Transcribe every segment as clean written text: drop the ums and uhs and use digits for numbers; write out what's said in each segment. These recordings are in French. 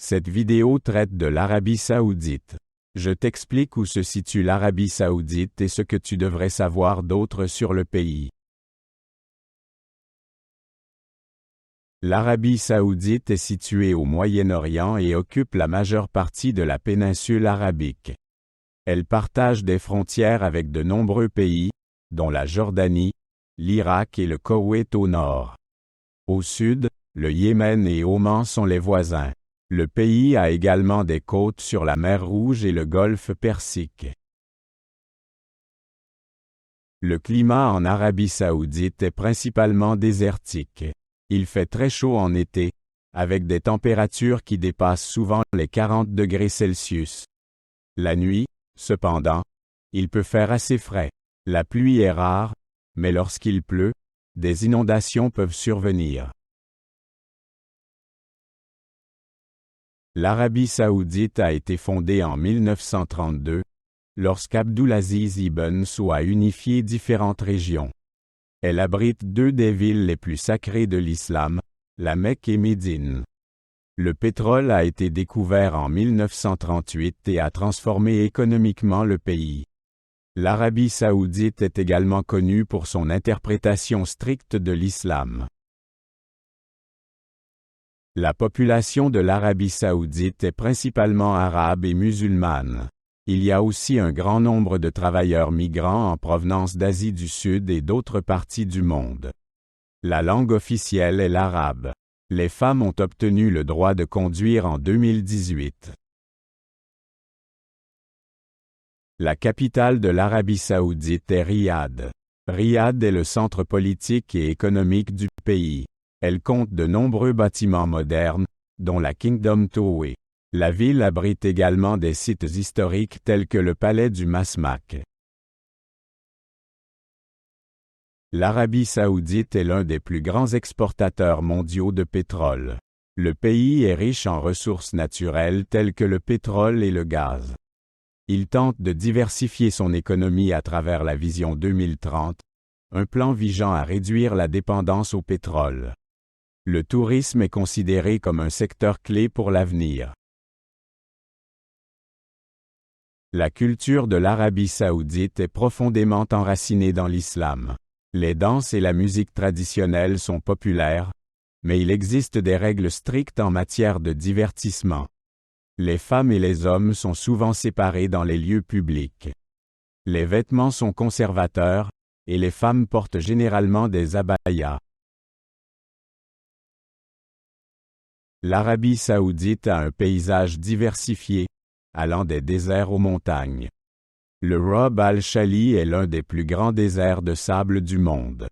Cette vidéo traite de l'Arabie Saoudite. Je t'explique où se situe l'Arabie Saoudite et ce que tu devrais savoir d'autre sur le pays. L'Arabie Saoudite est située au Moyen-Orient et occupe la majeure partie de la péninsule arabique. Elle partage des frontières avec de nombreux pays, dont la Jordanie, l'Irak et le Koweït au nord. Au sud, le Yémen et Oman sont les voisins. Le pays a également des côtes sur la mer Rouge et le golfe Persique. Le climat en Arabie Saoudite est principalement désertique. Il fait très chaud en été, avec des températures qui dépassent souvent les 40 degrés Celsius. La nuit, cependant, il peut faire assez frais. La pluie est rare, mais lorsqu'il pleut, des inondations peuvent survenir. L'Arabie Saoudite a été fondée en 1932, lorsqu'Abdulaziz Ibn Saud a unifié différentes régions. Elle abrite deux des villes les plus sacrées de l'islam, la Mecque et Médine. Le pétrole a été découvert en 1938 et a transformé économiquement le pays. L'Arabie Saoudite est également connue pour son interprétation stricte de l'islam. La population de l'Arabie Saoudite est principalement arabe et musulmane. Il y a aussi un grand nombre de travailleurs migrants en provenance d'Asie du Sud et d'autres parties du monde. La langue officielle est l'arabe. Les femmes ont obtenu le droit de conduire en 2018. La capitale de l'Arabie Saoudite est Riyad. Riyad est le centre politique et économique du pays. Elle compte de nombreux bâtiments modernes, dont la Kingdom Tower. La ville abrite également des sites historiques tels que le palais du Masmak. L'Arabie Saoudite est l'un des plus grands exportateurs mondiaux de pétrole. Le pays est riche en ressources naturelles telles que le pétrole et le gaz. Il tente de diversifier son économie à travers la Vision 2030, un plan visant à réduire la dépendance au pétrole. Le tourisme est considéré comme un secteur clé pour l'avenir. La culture de l'Arabie Saoudite est profondément enracinée dans l'islam. Les danses et la musique traditionnelle sont populaires, mais il existe des règles strictes en matière de divertissement. Les femmes et les hommes sont souvent séparés dans les lieux publics. Les vêtements sont conservateurs, et les femmes portent généralement des abayas. L'Arabie Saoudite a un paysage diversifié, allant des déserts aux montagnes. Le Rub al-Khali est l'un des plus grands déserts de sable du monde.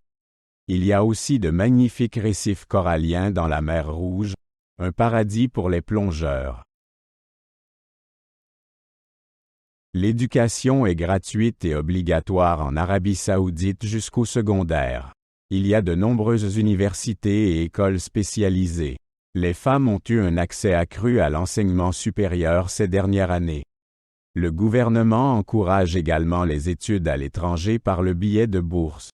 Il y a aussi de magnifiques récifs coralliens dans la mer Rouge, un paradis pour les plongeurs. L'éducation est gratuite et obligatoire en Arabie Saoudite jusqu'au secondaire. Il y a de nombreuses universités et écoles spécialisées. Les femmes ont eu un accès accru à l'enseignement supérieur ces dernières années. Le gouvernement encourage également les études à l'étranger par le biais de bourses.